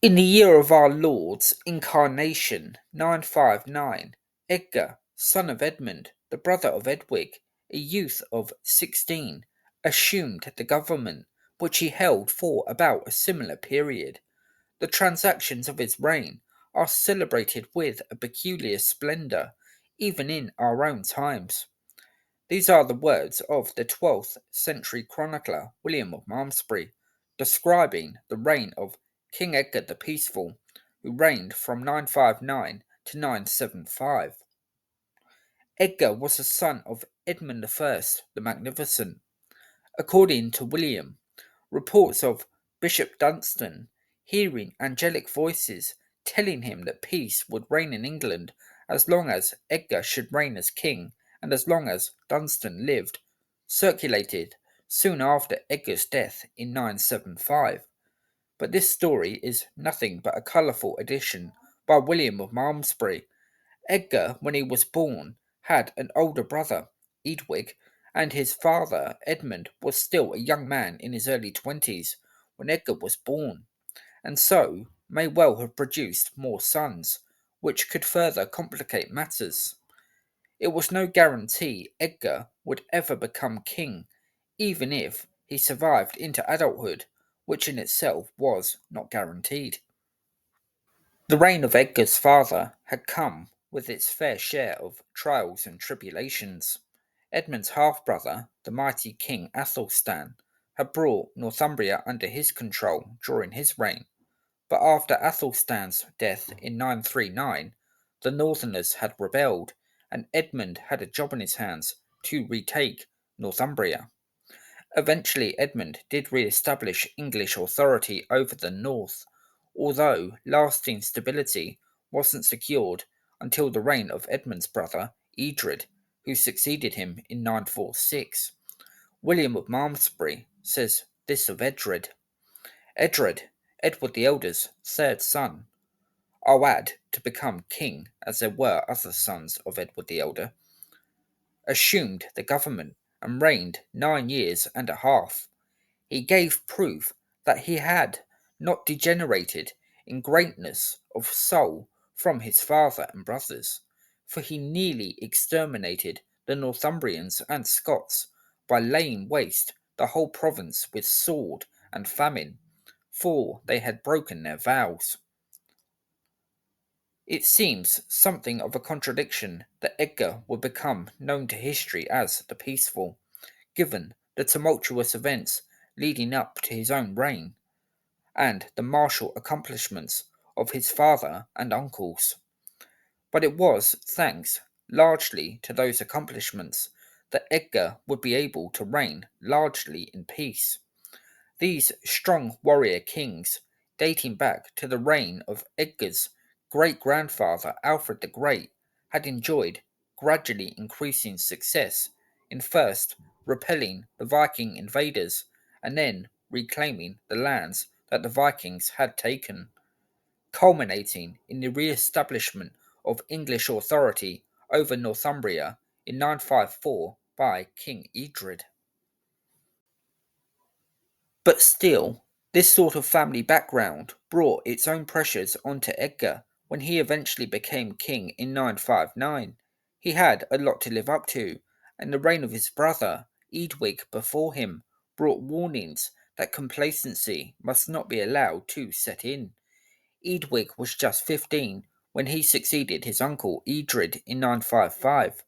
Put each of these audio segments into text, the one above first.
In the year of our Lord's incarnation, 959, Edgar, son of Edmund, the brother of Edwig, a youth of 16, assumed the government, which he held for about a similar period. The transactions of his reign are celebrated with a peculiar splendour, even in our own times. These are the words of the 12th century chronicler William of Malmesbury, describing the reign of King Edgar the Peaceful, who reigned from 959 to 975. Edgar was the son of Edmund I the Magnificent. According to William, reports of Bishop Dunstan hearing angelic voices telling him that peace would reign in England as long as Edgar should reign as king and as long as Dunstan lived, circulated soon after Edgar's death in 975. But this story is nothing but a colourful addition by William of Malmesbury. Edgar, when he was born, had an older brother, Edwig, and his father, Edmund, was still a young man in his early 20s when Edgar was born, and so may well have produced more sons, which could further complicate matters. It was no guarantee Edgar would ever become king, even if he survived into adulthood, which in itself was not guaranteed. The reign of Edgar's father had come with its fair share of trials and tribulations. Edmund's half brother, the mighty King Athelstan, had brought Northumbria under his control during his reign, but after Athelstan's death in 939, the Northerners had rebelled, and Edmund had a job on his hands to retake Northumbria. Eventually, Edmund did re establish English authority over the north, although lasting stability wasn't secured until the reign of Edmund's brother, Edred, who succeeded him in 946. William of Malmesbury says this of Edred: Edred, Edward the Elder's third son, I'll add to become king as there were other sons of Edward the Elder, assumed the government and reigned 9 years and a half. He gave proof that he had not degenerated in greatness of soul from his father and brothers, for he nearly exterminated the Northumbrians and Scots by laying waste the whole province with sword and famine, for they had broken their vows. It seems something of a contradiction that Edgar would become known to history as the Peaceful, given the tumultuous events leading up to his own reign, and the martial accomplishments of his father and uncles. But it was thanks largely to those accomplishments that Edgar would be able to reign largely in peace. These strong warrior kings, dating back to the reign of Edgar's great grandfather Alfred the Great, had enjoyed gradually increasing success in first repelling the Viking invaders and then reclaiming the lands that the Vikings had taken, culminating in the re establishment of English authority over Northumbria in 954 by King Edred. But still, this sort of family background brought its own pressures onto Edgar when he eventually became king in 959. He had a lot to live up to, and the reign of his brother, Edwig, before him brought warnings that complacency must not be allowed to set in. Edwig was just 15 when he succeeded his uncle Edred in 955.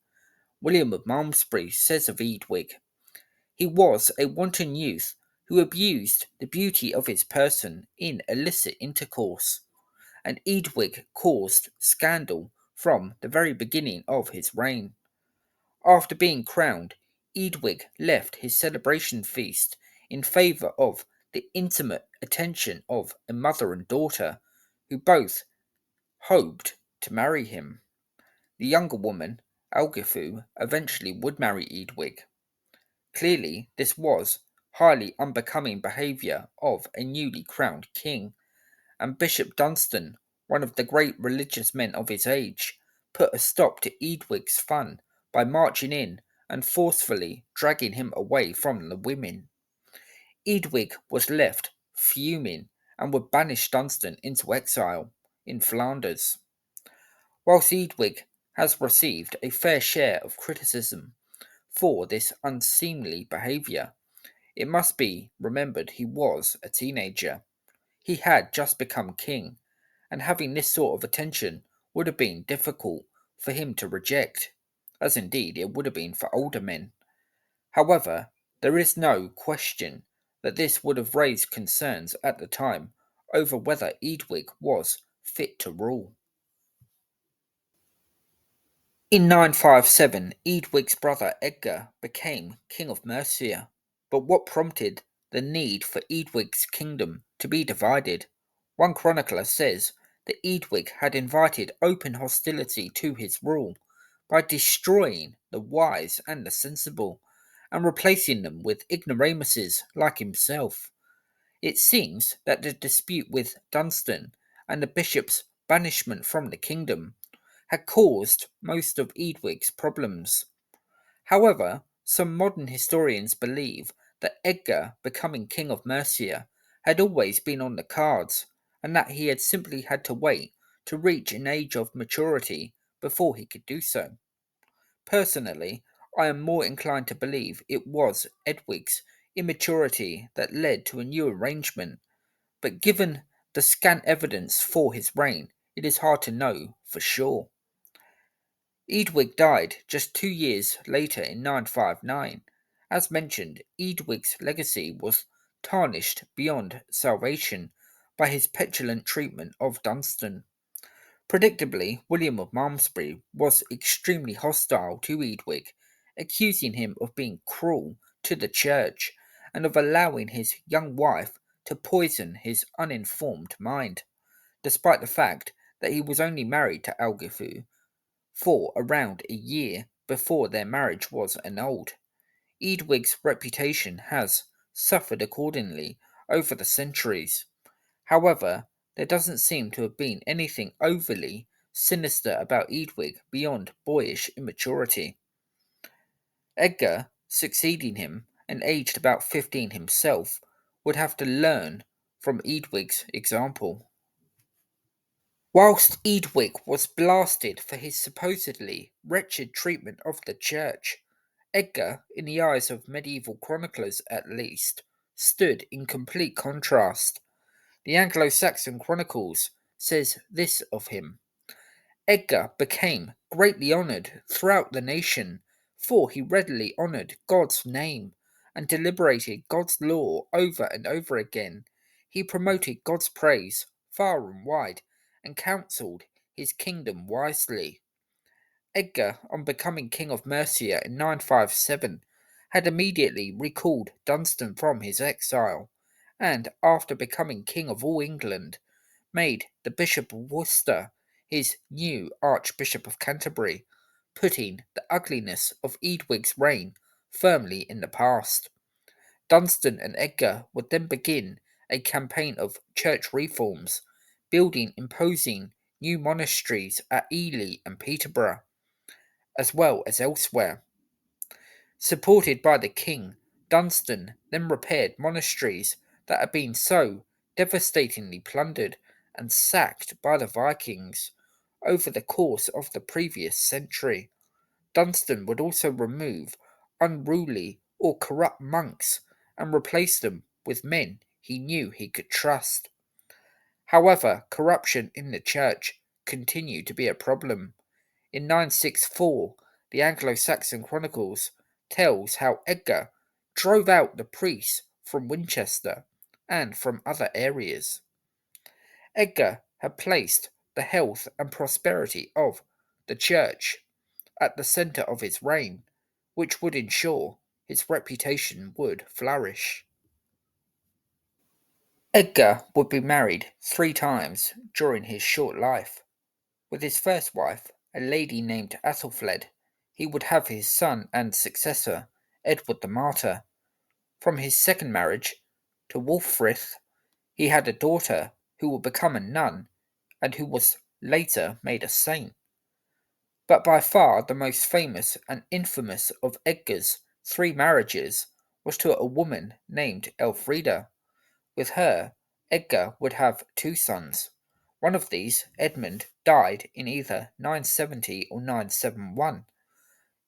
William of Malmesbury says of Edwig, he was a wanton youth who abused the beauty of his person in illicit intercourse, and Edwig caused scandal from the very beginning of his reign. After being crowned, Edwig left his celebration feast in favour of the intimate attention of a mother and daughter, who both hoped to marry him. The younger woman, Algifu, eventually would marry Edwig. Clearly, this was highly unbecoming behaviour of a newly crowned king, and Bishop Dunstan, one of the great religious men of his age, put a stop to Edwig's fun by marching in and forcefully dragging him away from the women. Edwig was left fuming and would banish Dunstan into exile in Flanders. Whilst Eadwig has received a fair share of criticism for this unseemly behaviour, it must be remembered he was a teenager. He had just become king, and having this sort of attention would have been difficult for him to reject, as indeed it would have been for older men. However, there is no question that this would have raised concerns at the time over whether Eadwig was fit to rule. In 957, Eadwig's brother Edgar became King of Mercia, but what prompted the need for Eadwig's kingdom to be divided? One chronicler says that Eadwig had invited open hostility to his rule by destroying the wise and the sensible and replacing them with ignoramuses like himself. It seems that the dispute with Dunstan and the bishop's banishment from the kingdom had caused most of Eadwig's problems. However, some modern historians believe that Edgar becoming King of Mercia had always been on the cards, and that he had simply had to wait to reach an age of maturity before he could do so. Personally, I am more inclined to believe it was Edwig's immaturity that led to a new arrangement, but given the scant evidence for his reign, it is hard to know for sure. Eadwig died just 2 years later in 959. As mentioned, Eadwig's legacy was tarnished beyond salvation by his petulant treatment of Dunstan. Predictably, William of Malmesbury was extremely hostile to Eadwig, accusing him of being cruel to the church and of allowing his young wife to poison his uninformed mind, despite the fact that he was only married to Algifu for around a year before their marriage was annulled. Eadwig's reputation has suffered accordingly over the centuries. However, there doesn't seem to have been anything overly sinister about Eadwig beyond boyish immaturity. Edgar, succeeding him and aged about 15 himself, would have to learn from Eadwig's example. Whilst Eadwig was blasted for his supposedly wretched treatment of the church, Edgar, in the eyes of medieval chroniclers at least, stood in complete contrast. The Anglo-Saxon Chronicles says this of him: Edgar became greatly honoured throughout the nation, for he readily honoured God's name and deliberated God's law over and over again. He promoted God's praise far and wide and counselled his kingdom wisely. Edgar, on becoming King of Mercia in 957, had immediately recalled Dunstan from his exile, and, after becoming King of all England, made the Bishop of Worcester his new Archbishop of Canterbury, putting the ugliness of Eadwig's reign firmly in the past. Dunstan and Edgar would then begin a campaign of church reforms, building imposing new monasteries at Ely and Peterborough, as well as elsewhere. Supported by the king, Dunstan then repaired monasteries that had been so devastatingly plundered and sacked by the Vikings over the course of the previous century. Dunstan would also remove unruly or corrupt monks and replace them with men he knew he could trust. However, corruption in the church continued to be a problem. In 964, the Anglo-Saxon Chronicles tells how Edgar drove out the priests from Winchester and from other areas. Edgar had placed the health and prosperity of the church at the centre of his reign, which would ensure his reputation would flourish. Edgar would be married 3 times during his short life. With his first wife, a lady named Athelfled, he would have his son and successor, Edward the Martyr. From his second marriage to Wulfrith, he had a daughter who would become a nun and who was later made a saint. But by far the most famous and infamous of Edgar's 3 marriages was to a woman named Elfrida. With her, Edgar would have two sons. One of these, Edmund, died in either 970 or 971.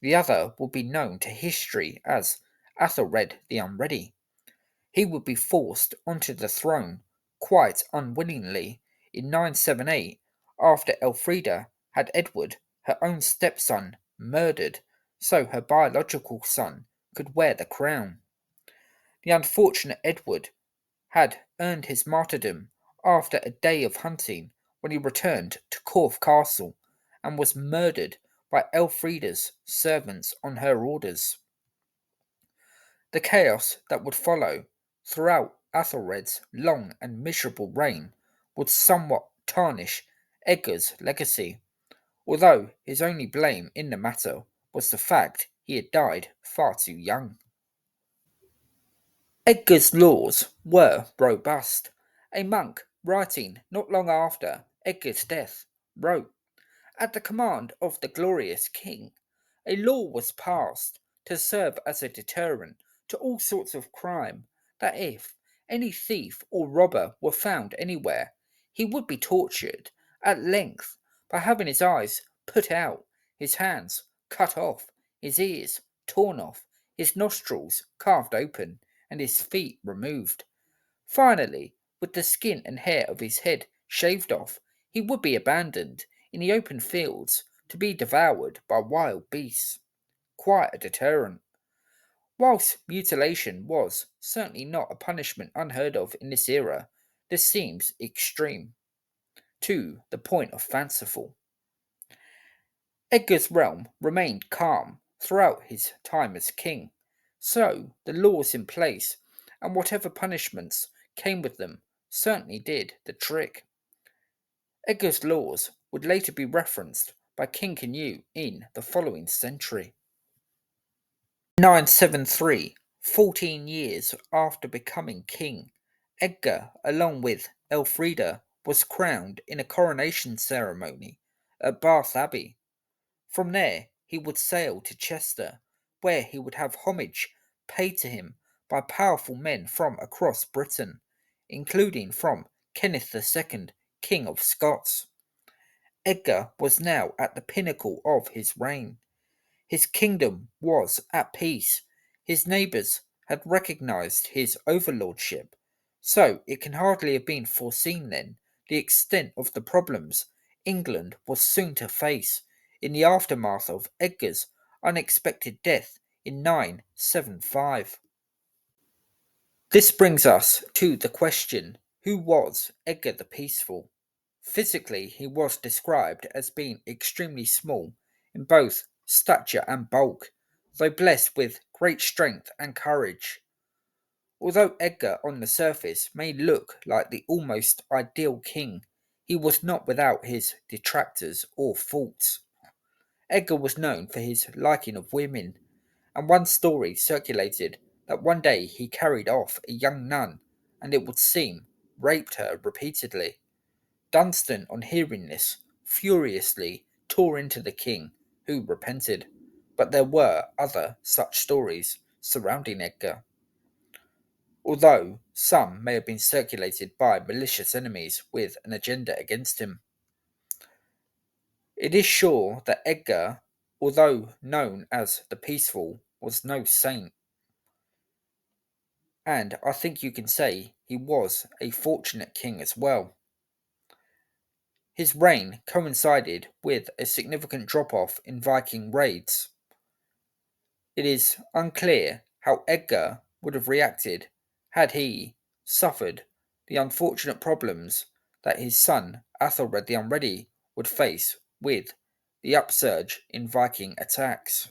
The other will be known to history as Athelred the Unready. He would be forced onto the throne quite unwillingly in 978 after Elfrida had Edward, her own stepson, murdered so her biological son could wear the crown. The unfortunate Edward had earned his martyrdom after a day of hunting when he returned to Corfe Castle and was murdered by Elfrida's servants on her orders. The chaos that would follow throughout Athelred's long and miserable reign would somewhat tarnish Edgar's legacy, although his only blame in the matter was the fact he had died far too young. Edgar's laws were robust. A monk writing not long after Edgar's death wrote, "At the command of the glorious king, a law was passed to serve as a deterrent to all sorts of crime, that if any thief or robber were found anywhere, he would be tortured at length by having his eyes put out, his hands cut off, his ears torn off, his nostrils carved open, and his feet removed. Finally, with the skin and hair of his head shaved off, he would be abandoned in the open fields to be devoured by wild beasts." Quite a deterrent. Whilst mutilation was certainly not a punishment unheard of in this era, this seems extreme, to the point of fanciful. Edgar's realm remained calm throughout his time as king, so the laws in place and whatever punishments came with them certainly did the trick. Edgar's laws would later be referenced by King Canute in the following century. 973, 14 years after becoming king, Edgar, along with Elfrida, was crowned in a coronation ceremony at Bath Abbey. From there, he would sail to Chester, where he would have homage paid to him by powerful men from across Britain, including from Kenneth II, King of Scots. Edgar was now at the pinnacle of his reign. His kingdom was at peace. His neighbours had recognised his overlordship, so it can hardly have been foreseen then the extent of the problems England was soon to face in the aftermath of Edgar's unexpected death in 975. This brings us to the question, who was Edgar the Peaceful? Physically, he was described as being extremely small in both stature and bulk, though blessed with great strength and courage. Although Edgar on the surface may look like the almost ideal king, he was not without his detractors or faults. Edgar was known for his liking of women, and one story circulated that one day he carried off a young nun and it would seem raped her repeatedly. Dunstan, on hearing this, furiously tore into the king, who repented, but there were other such stories surrounding Edgar, although some may have been circulated by malicious enemies with an agenda against him. It is sure that Edgar, although known as the Peaceful, was no saint, and I think you can say he was a fortunate king as well. His reign coincided with a significant drop off in Viking raids. It is unclear how Edgar would have reacted had he suffered the unfortunate problems that his son Athelred the Unready would face with the upsurge in Viking attacks.